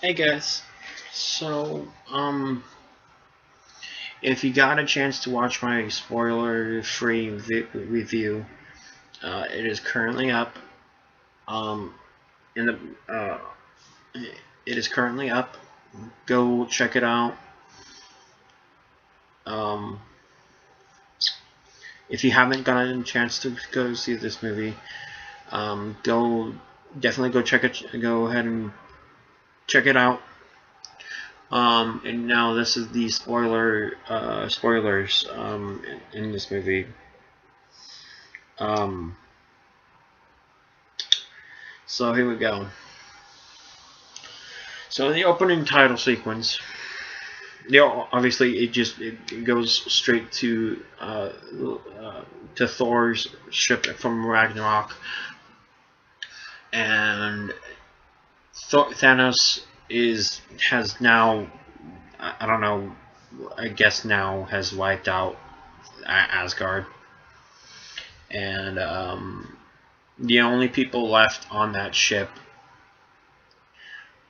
Hey guys, so if you got a chance to watch my spoiler-free review, it is currently up. Um, in the it is currently up. Go check it out. Um, if you haven't gotten a chance to go see this movie, go definitely go check it. Go ahead and check it out. And now this is the spoilers in this movie. Um, so here we go. So in the opening title sequence, obviously it goes straight to Thor's ship from Ragnarok, and Thanos has now, I don't know, I guess now has wiped out Asgard, and the only people left on that ship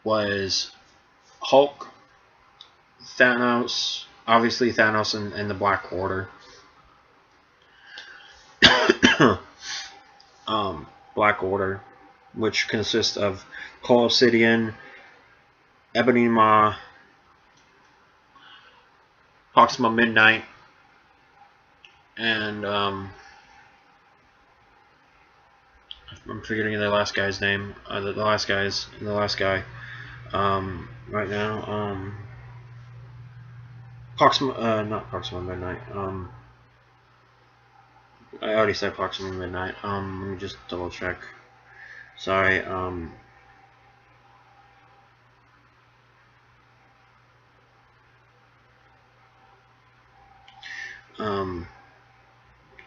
was Hulk, Thanos, obviously Thanos and the Black Order. Black Order, which consists of Coal Obsidian, Ebony Maw, Proxima Midnight, and I'm forgetting the last guy's name. The last guy. Right now. Proxima, not Proxima Midnight. I already said Proxima Midnight. Let me just double check. Sorry.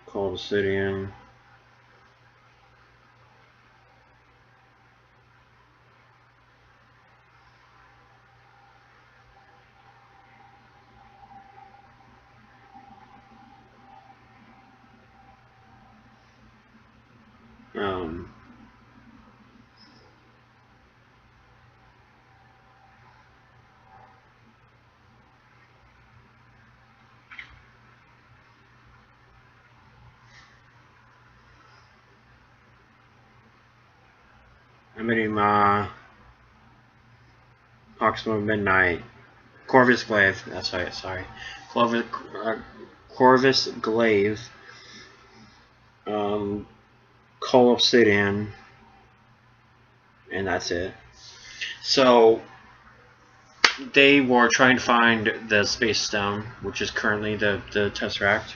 Cold Obsidian. Um, Ebony Maw, Proxima Midnight, Corvus Glaive. That's right. Sorry, Corvus Glaive. Coal Obsidian, and that's it. So they were trying to find the Space Stone, which is currently the Tesseract.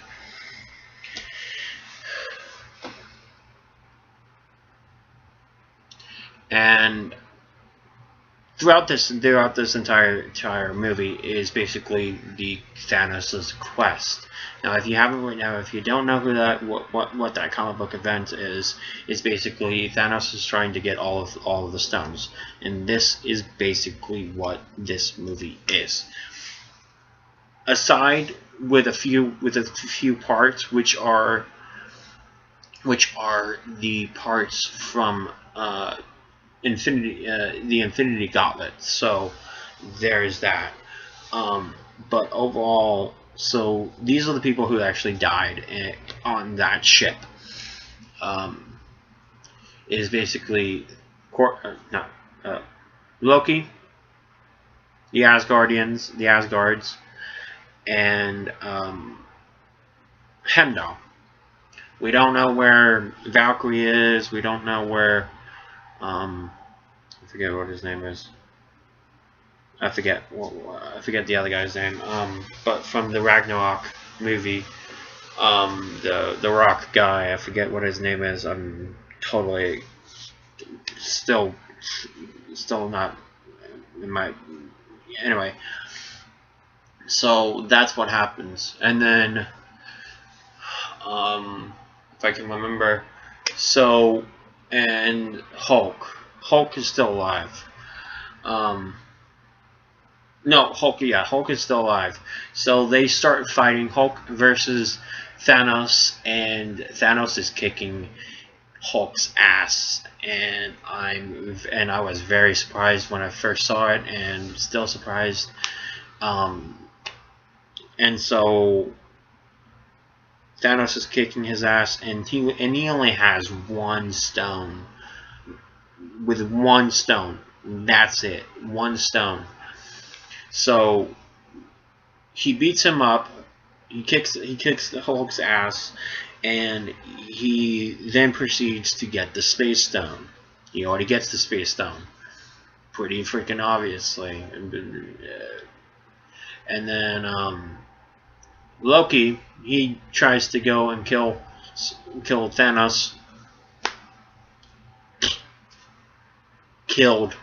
And throughout this entire movie is basically the Thanos' quest. Now, if you don't know who that what that comic book event is basically Thanos is trying to get all of the stones, and this is basically what this movie is. Aside with a few parts which are the parts from the Infinity Gauntlet. So there's that. But overall, so these are the people who actually died on that ship. It is basically not Loki, the Asgards, and Heimdall. We don't know where Valkyrie is. We don't know where. I forget what his name is. I forget the other guy's name. But from the Ragnarok movie, the Rock guy. I forget what his name is. I'm totally still not in my. Anyway, so that's what happens, and then if I can remember, so and Hulk is still alive. No, Hulk is still alive. So they start fighting Hulk versus Thanos, and Thanos is kicking Hulk's ass, and I was very surprised when I first saw it, and still surprised. And so Thanos is kicking his ass, and he only has one stone. With one stone, that's it. One stone. So he beats him up. He kicks the Hulk's ass, and he then proceeds to get the Space Stone. He already gets the Space Stone, pretty freaking obviously. And then Loki, he tries to go and kill Thanos. Killed.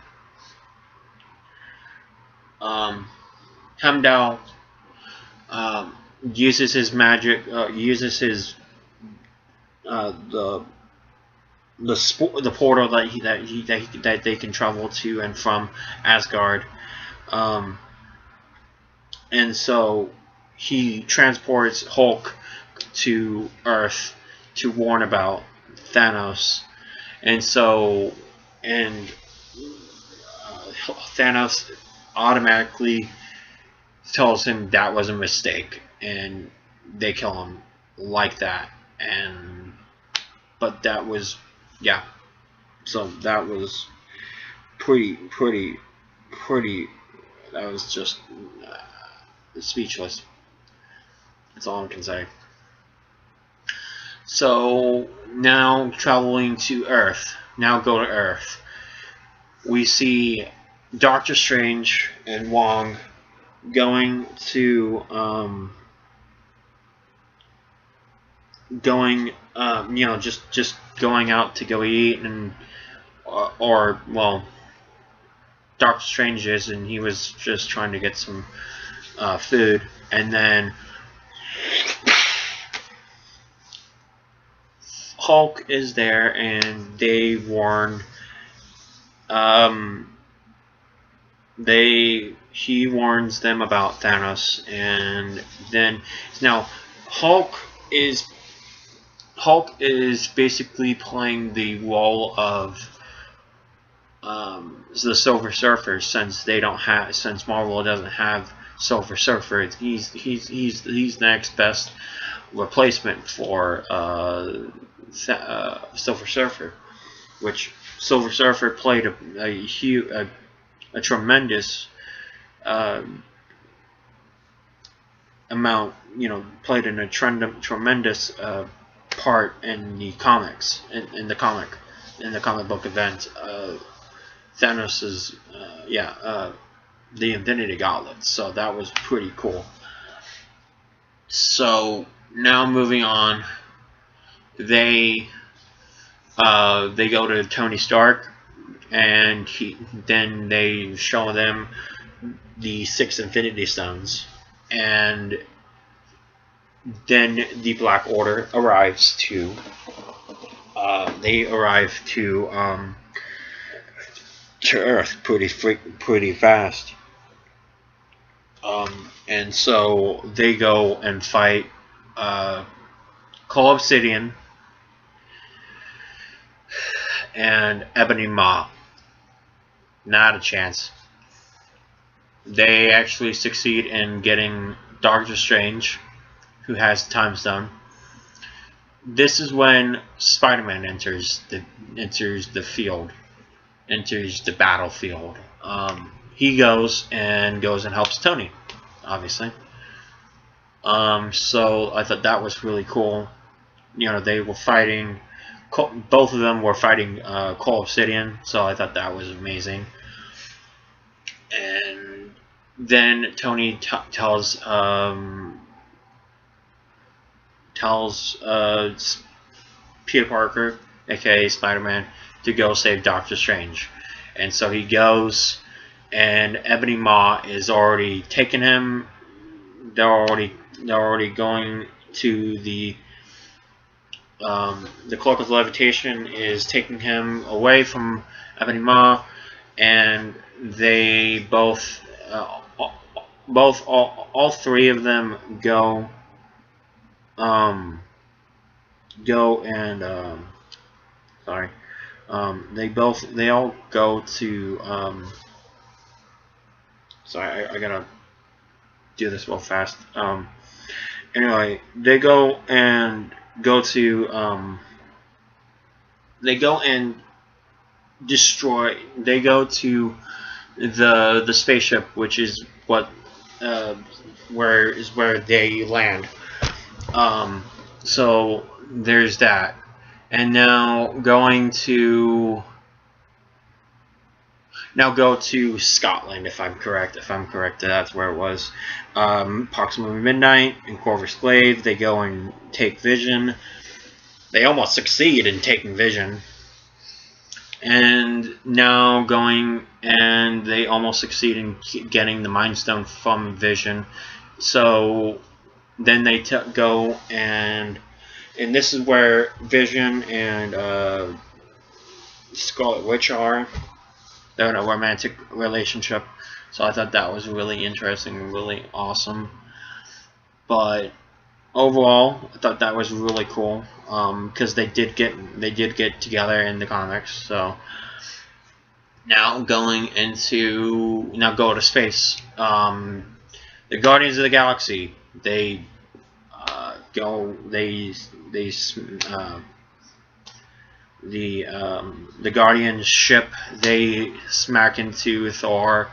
Heimdall uses his magic, uses his the portal that they can travel to and from Asgard, and so he transports Hulk to Earth to warn about Thanos, and so Thanos automatically tells him that was a mistake, and they kill him like that. But that was, yeah. So that was pretty. That was just speechless. That's all I can say. So now traveling to Earth. Now go to Earth. We see Doctor Strange and Wong going to just going out to go eat, and or well, Doctor Strange is, and he was just trying to get some food, and then Hulk is there, and they warn he warns them about Thanos, and then now Hulk is basically playing the role of the Silver Surfer, since Marvel doesn't have Silver Surfer. He's next best replacement for Silver Surfer, which Silver Surfer played a tremendous amount, played in a tremendous part in the comics, in the comic book event. Thanos's the Infinity Gauntlet. So that was pretty cool. So now moving on, they go to Tony Stark, and then they show them the 6 Infinity Stones, and then the Black Order arrives to Earth pretty fast, and so they go and fight Call Obsidian and Ebony Maw. Not a chance. They actually succeed in getting Doctor Strange, who has the Time Stone. This is when Spider-Man enters the battlefield. He goes and helps Tony, obviously. So I thought that was really cool. They were fighting. Both of them were fighting Call Obsidian, so I thought that was amazing. And then Tony tells Peter Parker, aka Spider-Man, to go save Doctor Strange. And so he goes, and Ebony Maw is already taking him. They're already going to the Cloak of Levitation is taking him away from Ebony Maw, and they both all three of them go and Sorry. They all go to. Sorry, I gotta do this real fast. Anyway, they go and go to. They go and destroy. They go to the spaceship, which is where they land. So there's that, and now go to Scotland, if I'm correct. That's where it was. Approximately midnight in Corvus Glaive, they go and take Vision. They almost succeed in taking Vision. And now they almost succeed in getting the Mind Stone from Vision. So then they go and this is where Vision and Scarlet Witch are. They're in a romantic relationship. So I thought that was really interesting and really awesome. But overall, I thought that was really cool, because they did get together in the comics. So now go to space. The Guardians of the Galaxy. The Guardians ship, they smack into Thor.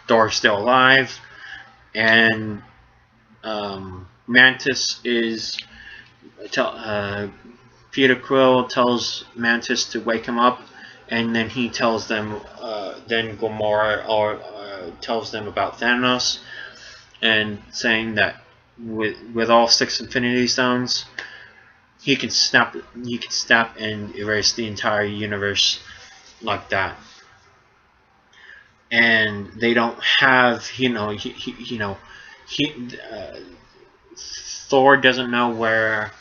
Thor's still alive, and Mantis is Peter Quill tells Mantis to wake him up, and then he tells them then Gamora tells them about Thanos, and saying that with all 6 Infinity Stones, he can snap and erase the entire universe like that. And they don't have, Thor doesn't know where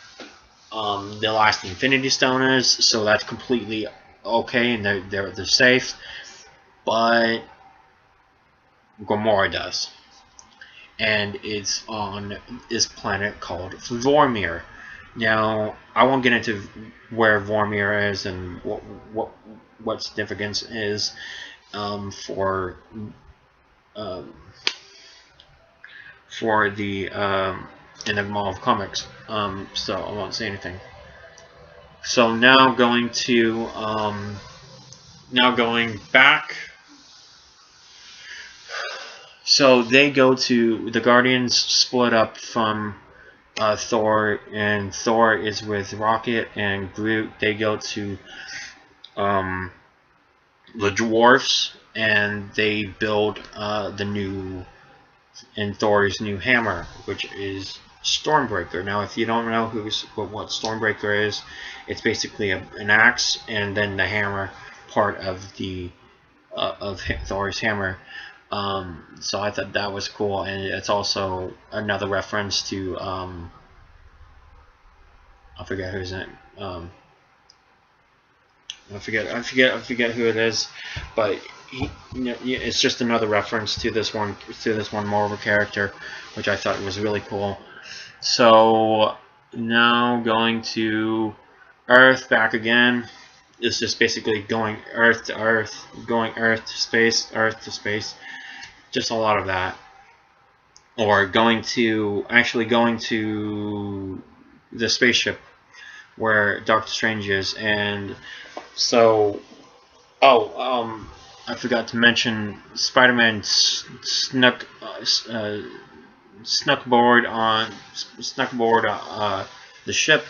the last Infinity Stone is, so that's completely okay, and they're safe. But Gamora does, and it's on this planet called Vormir. Now, I won't get into where Vormir is and what significance is for the Enigma of Comics. So I won't say anything. So now going back. So they go to the Guardians, split up from Thor, and Thor is with Rocket and Groot. They go to the dwarfs, and they build Thor's new hammer, which is Stormbreaker. Now, if you don't know what Stormbreaker is, it's basically an axe, and then the hammer part of Thor's hammer. So I thought that was cool, and it's also another reference to I forget who's in. I forget who it is, but it's just another reference to this one Marvel character, which I thought was really cool. So now going to Earth back again. It's just basically going Earth to Earth, going Earth to space, just a lot of that. Or going to the spaceship where Doctor Strange is. And so I forgot to mention, Spider-Man snuck aboard the ship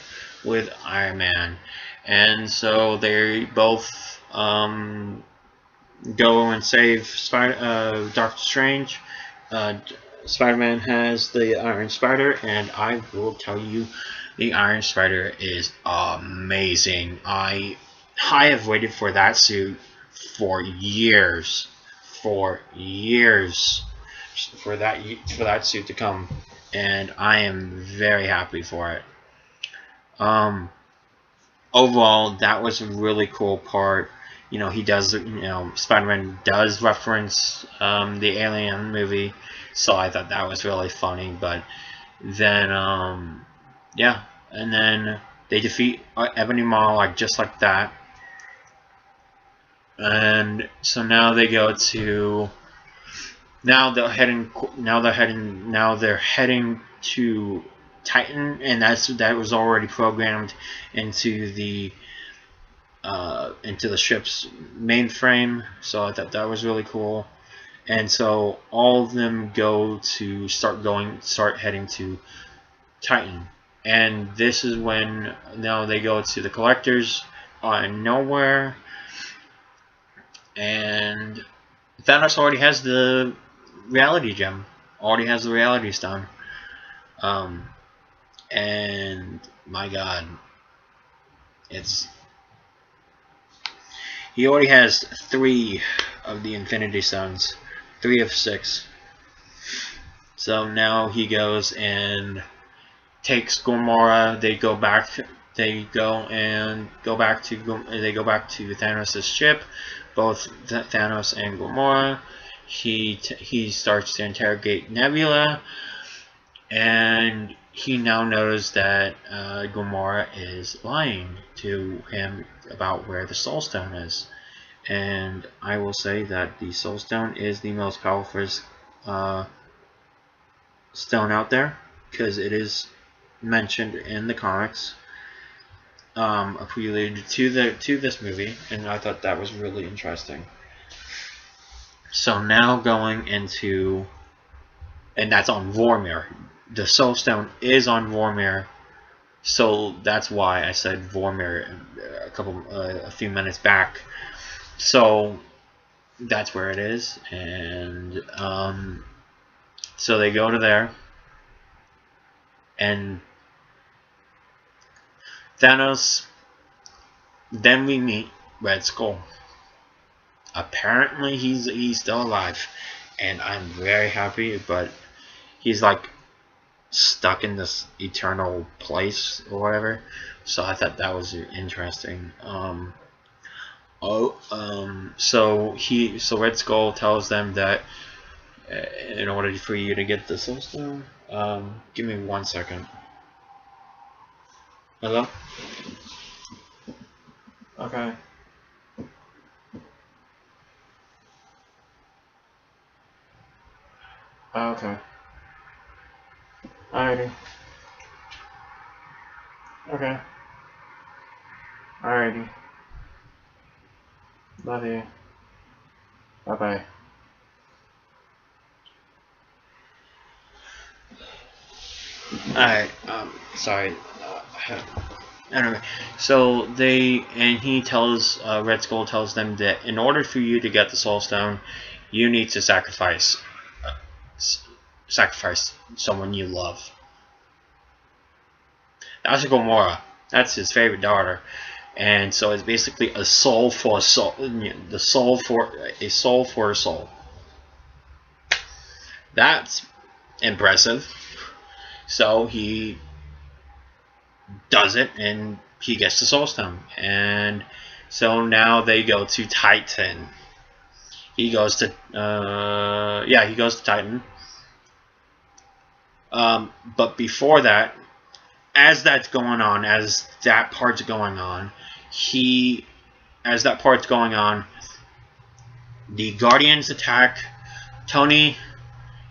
with Iron Man, and so they both go and save Doctor Strange. Spider-Man has the Iron Spider, and I will tell you, the Iron Spider is amazing. I have waited for that suit for years, for that suit to come, and I am very happy for it. Overall, that was a really cool part. Spider-Man does reference the Alien movie, so I thought that was really funny. But then, and then they defeat Ebony Maw just like that. And so now they go to now they're heading to Titan, and that was already programmed into the ship's mainframe. So I thought that was really cool. And so all of them go to start heading to Titan. And this is when now they go to the collectors on nowhere, and Thanos already has the reality gem, already has the reality stone. And my God, it's he already has 3 of the Infinity Stones, 3 of 6. So now he goes and takes Gamora. They go back to Thanos' ship, both Thanos and Gamora. He starts to interrogate Nebula, and he now knows that Gamora is lying to him about where the Soul Stone is. And I will say that the Soul Stone is the most powerful stone out there, because it is mentioned in the comics, a prelude to this movie, and I thought that was really interesting. So now going into, and that's on Vormir. The Soul Stone is on Vormir, so that's why I said Vormir a few minutes back. So that's where it is, and so they go to there, and Thanos. Then we meet Red Skull. Apparently he's still alive, and I'm very happy, but he's like stuck in this eternal place or whatever. So I thought that was interesting. So Red Skull tells them that in order for you to get the Soul Stone, give me 1 second. Hello? Okay. Okay. Alrighty. Okay. Alrighty. Love you. Bye bye. Alright, sorry. Anyway, so Red Skull tells them that in order for you to get the Soul Stone, you need to sacrifice someone you love. That's Gamora. That's his favorite daughter. And so it's basically a soul for a soul, the soul for a soul for a soul. That's impressive. So he does it, and he gets the Soul Stone. And so now they go to Titan. He goes to Titan. But before that, as that part's going on, the Guardians attack Tony,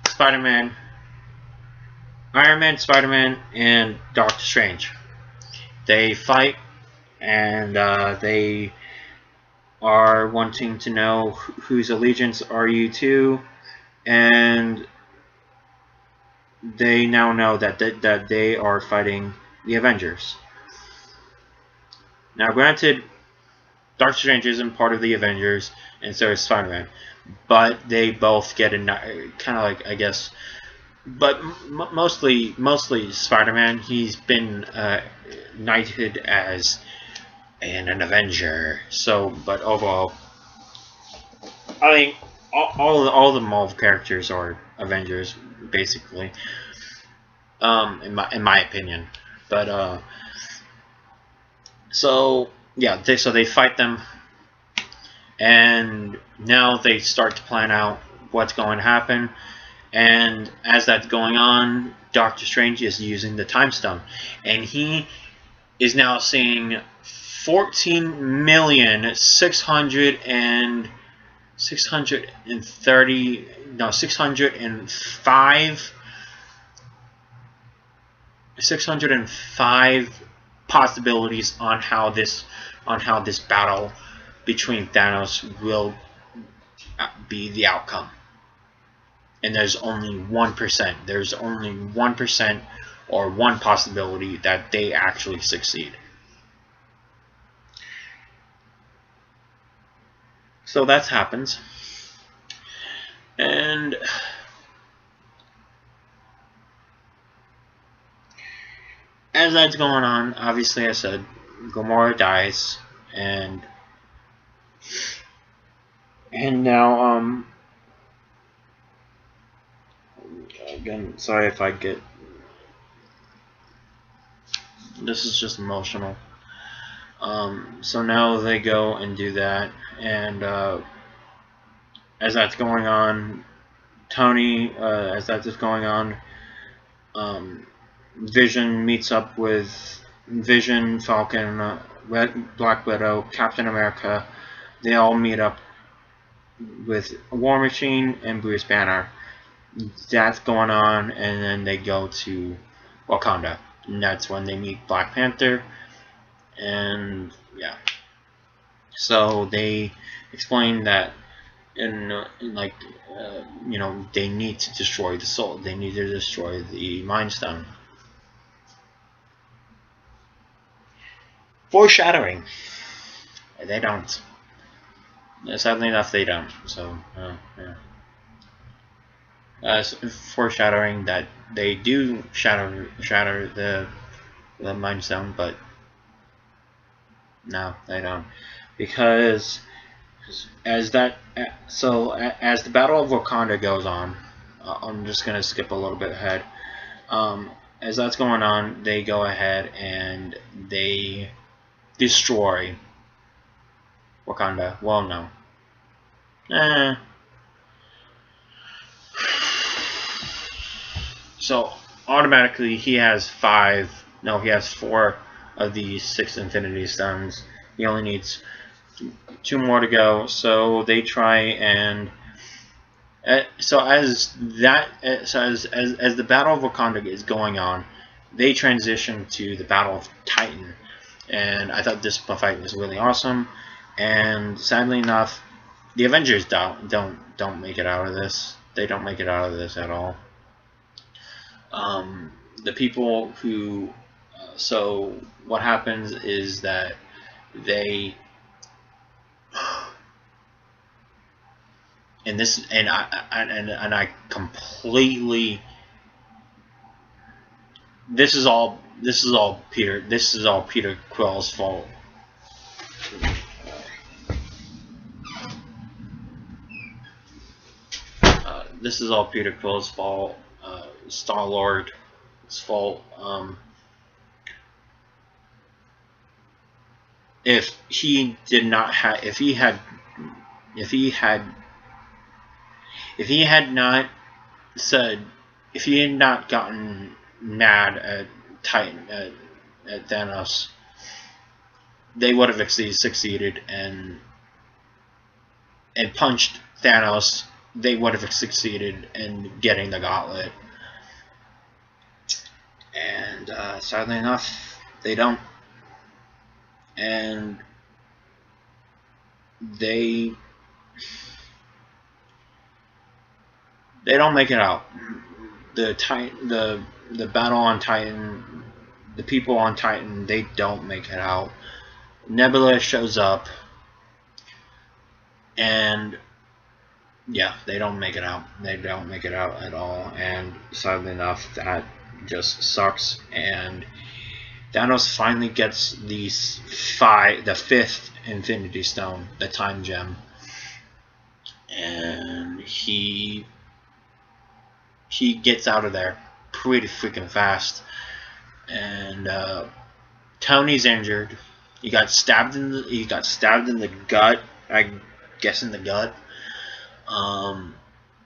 Spider-Man, Iron Man, Spider-Man, and Doctor Strange. They fight, and they are wanting to know whose allegiance are you to, and they now know that they are fighting the Avengers. Now, granted, Doctor Strange isn't part of the Avengers, and so is Spider-Man, but they both get kind of like, I guess, but mostly Spider-Man. He's been knighted as an Avenger. So, but overall, I mean, all the Marvel characters are Avengers, basically. In my opinion, but so yeah, they fight them, and now they start to plan out what's going to happen. And as that's going on, Doctor Strange is using the Time Stone, and he is now seeing 605 possibilities on how this battle between Thanos will be the outcome. And there's only 1%. There's only 1% or one possibility that they actually succeed. So that happens. And as that's going on, obviously I said Gamora dies, and now again, sorry if I get, this is just emotional. So now they go and do that, and as that's going on, as that is going on, Vision meets up with Vision, Falcon, Black Widow, Captain America. They all meet up with War Machine and Bruce Banner. That's going on, and then they go to Wakanda, and that's when they meet Black Panther. And yeah, so they explain that they need to destroy the soul. They need to destroy the Mind Stone. Foreshadowing. They don't. Sadly enough, they don't. So yeah. Foreshadowing that they do shatter the Mind Stone, but no, they don't, because as the Battle of Wakanda goes on, I'm just gonna skip a little bit ahead. As that's going on, they go ahead and they destroy Wakanda. Well, no. So automatically he has 4 of these 6 Infinity Stones. He only needs 2 more to go. So they try and as the Battle of Wakanda is going on, they transition to the Battle of Titan, and I thought this fight was really awesome. And sadly enough, the Avengers don't make it out of this. They don't make it out of this at all. The people who so what happens is that they I completely, this is all Peter Quill's fault. This is all Peter Quill's fault. Star-Lord's fault. If he had not gotten mad at Titan at Thanos, they would have succeeded and punched Thanos. They would have succeeded in getting the gauntlet. And sadly enough, they don't. And they don't make it out. The battle on Titan, the people on Titan, they don't make it out. Nebula shows up, and yeah, they don't make it out. They don't make it out at all. And sadly enough, that just sucks. And Thanos finally gets the 5th Infinity Stone, the Time Gem, and he gets out of there pretty freaking fast. And Tony's injured. He got stabbed in the gut. I guess in the gut.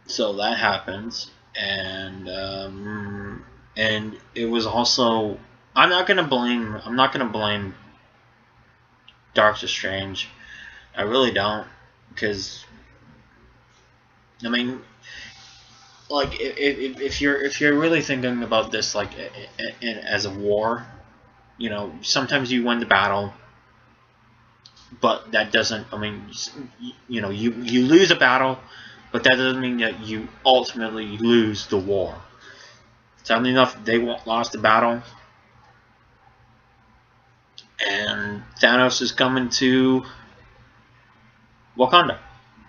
So that happens, and it was also, I'm not gonna blame Doctor Strange. I really don't, because I mean, like if you're really thinking about this like as a war, you know, sometimes you win the battle, but that doesn't. I mean, you know, you lose a battle, but that doesn't mean that you ultimately lose the war. Sadly enough, they lost the battle, and Thanos is coming to Wakanda,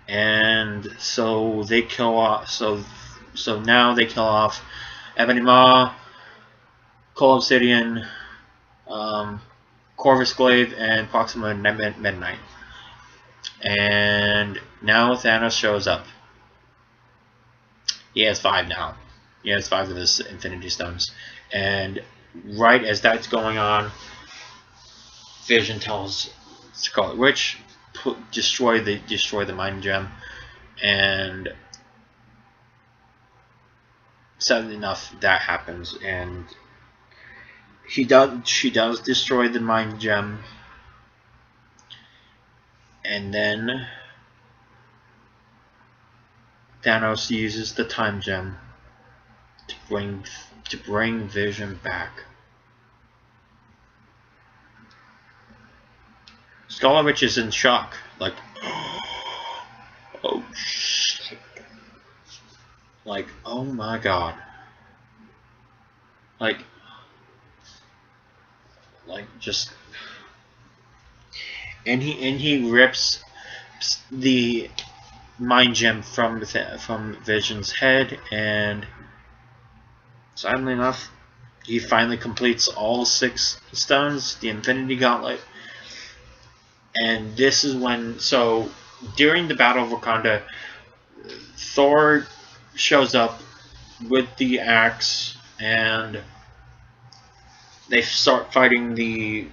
and so they kill off. So now they kill off Ebony Maw, Cole Obsidian, Corvus Glaive, and Proxima Midnight. And now Thanos shows up. He has 5 now. He has 5 of his Infinity Stones. And right as that's going on, Vision tells Scarlet Witch, destroy the Mind Gem. And sadly enough, that happens, and she does destroy the Mind Gem, and then Thanos uses the Time Gem to bring Vision back. Scarlet Witch is in shock, like, oh shit, like, oh my god, like just, and he rips the Mind Gem from Vision's head, and sadly enough, he finally completes all 6 stones, the Infinity Gauntlet. And this is when, so during the Battle of Wakanda, Thor shows up with the axe, and they start fighting the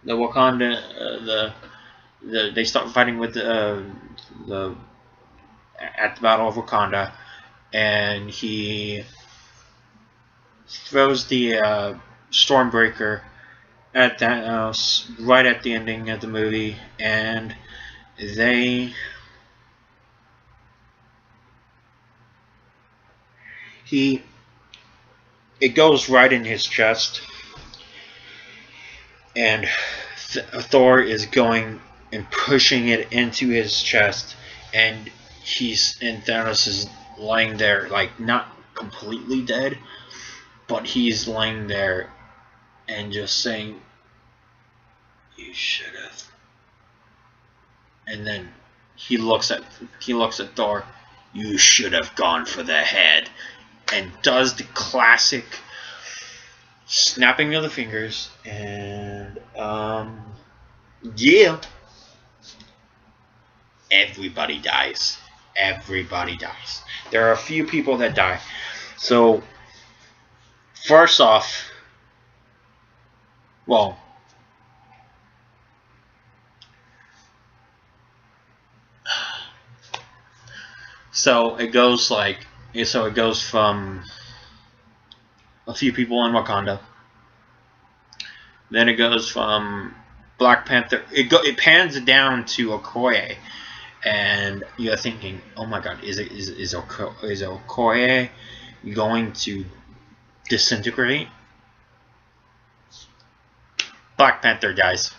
Wakanda, they start fighting with the at the Battle of Wakanda, and he throws the Stormbreaker at that right at the ending of the movie, and it goes right in his chest, and Thor is going and pushing it into his chest, and Thanos is lying there, like, not completely dead, but he's lying there and just saying, "You should have." And then he looks at Thor, "You should have gone for the head," and does the classic snapping of the fingers, and yeah, everybody dies. Everybody dies. There are a few people that die. So first off, well, so it goes from a few people in Wakanda. Then it goes from Black Panther. It pans down to Okoye, and you're thinking, oh my god, is Okoye going to disintegrate? Black Panther dies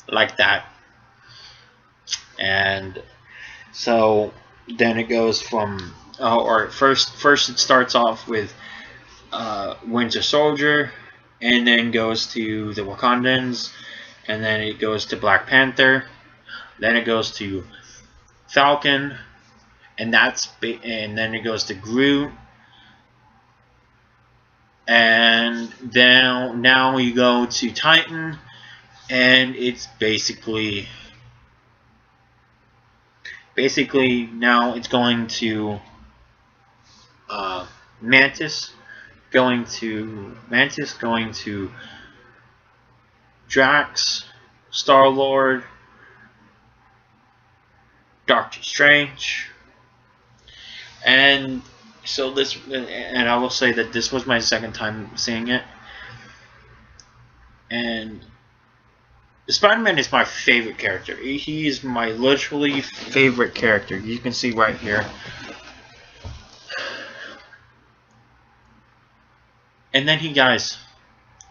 like that, and so then it goes from first it starts off with Winter Soldier, and then goes to the Wakandans, and then it goes to Black Panther, then it goes to Falcon, and then it goes to Groot, and then now you go to Titan, and it's basically now it's going to Mantis, going to Drax, Star-Lord, Doctor Strange, and so and I will say that this was my second time seeing it, And Spider-Man is my favorite character. He is my literally favorite character. You can see right here. And then he dies.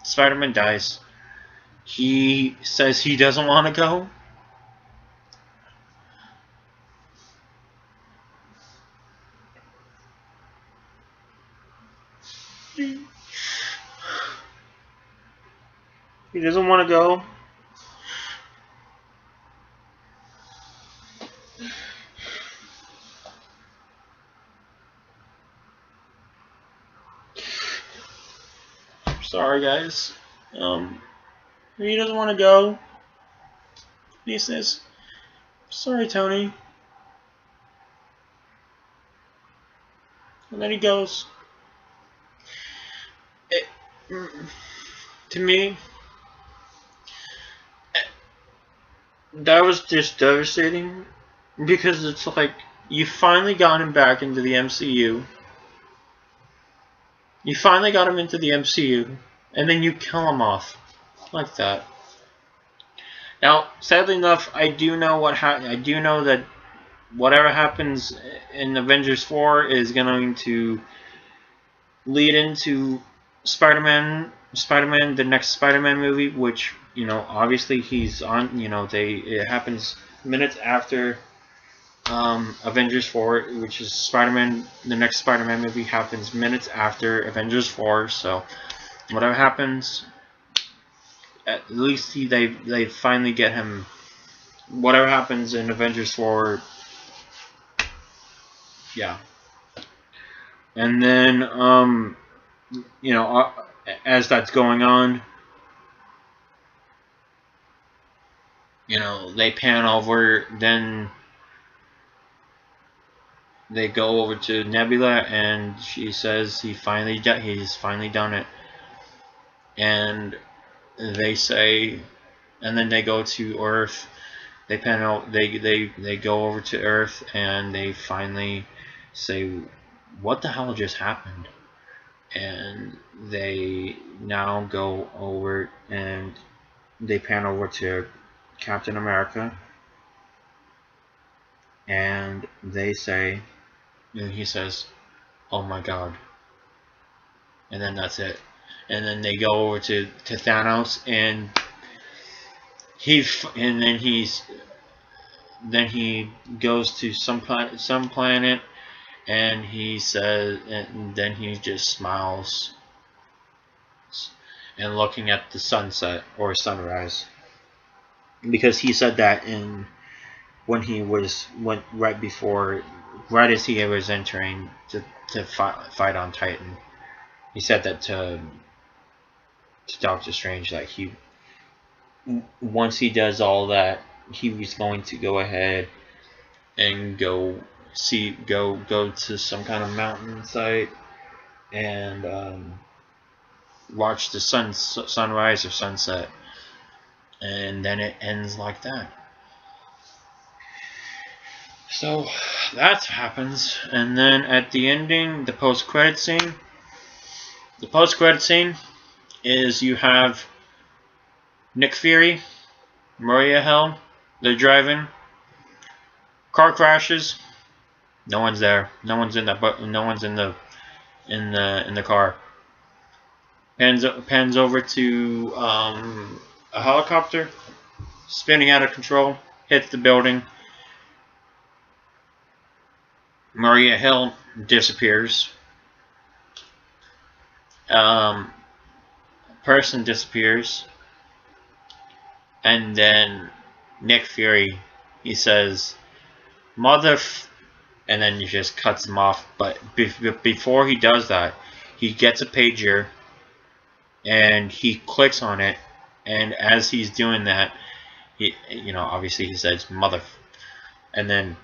Spider-Man dies. He says he doesn't want to go. He doesn't want to go. Sorry, guys. He doesn't want to go. He says, "Sorry, Tony." And then he goes. It, to me, that was just devastating because it's like you finally got him back into the MCU. You finally got him into the MCU, and then you kill him off like that. Now, sadly enough, I do know I do know that whatever happens in Avengers 4 is going to lead into Spider-Man, the next Spider-Man movie, which, you know, obviously he's on, you know, it happens minutes after Avengers 4, which is Spider-Man, the next Spider-Man movie happens minutes after Avengers 4, so whatever happens, at least they finally get him, whatever happens in Avengers 4, yeah. And then, you know, as that's going on, you know, they pan over, then they go over to Nebula, and she says he's finally done it. And they say, and then they go to Earth. They pan out. They go over to Earth, and they finally say, "What the hell just happened?" And they now go over, and they pan over to Captain America, and they say, and he says, "Oh my God," and then that's it. And then they go over to Thanos, and then he goes to some planet, and he says, and then he just smiles and looking at the sunset or sunrise, because he said that right as he was entering to fight on Titan. He said that to Doctor Strange, that once he does all that, he was going to go ahead and go to some kind of mountain site and watch the sunrise or sunset, and then it ends like that. So that happens, and then at the ending, the post-credit scene. The post-credit scene is you have Nick Fury, Maria Hill. They're driving. Car crashes. No one's there. No one's in the car. Pans over to a helicopter, spinning out of control, hits the building. Maria Hill disappears. Person disappears, and then Nick Fury, he says, "Mother," and then he just cuts him off. But before he does that, he gets a pager, and he clicks on it, and as he's doing that, obviously he says "mother," and then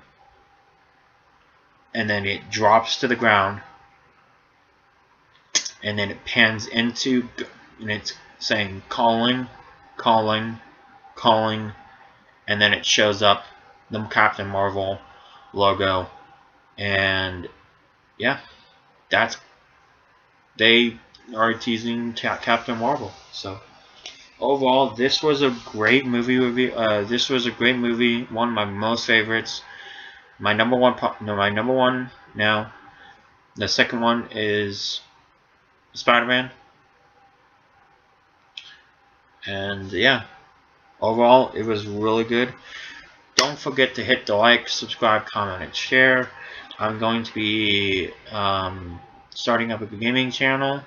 it drops to the ground, and then it pans into, and it's saying calling, calling, calling, and then it shows up the Captain Marvel logo, and yeah, they are teasing Captain Marvel. So overall, this was a great movie review. This was a great movie. One of my most favorites. My number one. No, my number one now. The second one is Spider-Man. And yeah, overall, it was really good. Don't forget to hit the like, subscribe, comment, and share. I'm going to be starting up a gaming channel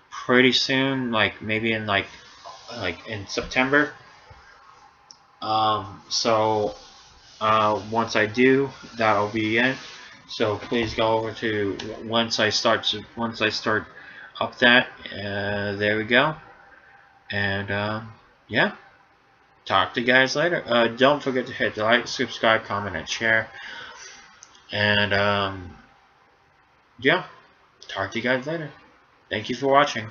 pretty soon, like maybe in like in September. So once I do, that'll be it. So please go over to once I start up that. There we go. And yeah. Talk to you guys later. Don't forget to hit the like, subscribe, comment, and share. And yeah, talk to you guys later. Thank you for watching.